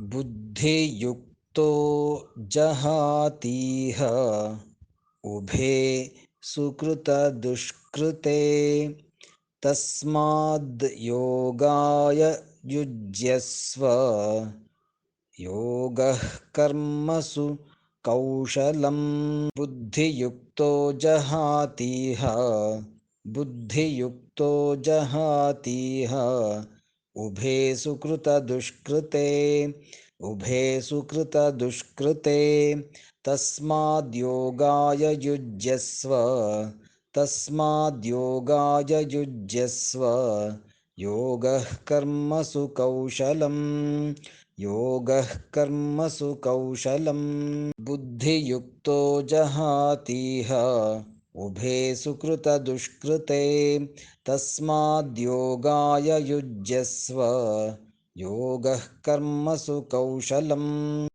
बुद्धियुक्तो जहातीह उभे सुकृतदुष्कृते तस्माद् योगाय युज्यस्व योगः कर्मसु कौशलम् बुद्धियुक्तो जहातीह बुद्धियुक्तो जहातीह उभे सुकृतदुष्कृते उभे सुकृतदुष्कृते तस्माद्योगाय युज्यस्व तस्माद्योगाय युज्यस्व योगः कर्मसु कौशलम् योगः कर्मसु कौशलम् बुद्धियुक्तो जहातीह उभे सुकृतदुष्कृते तस्माद्योगाय युज्यस्व योगः कर्मसु कौशलम्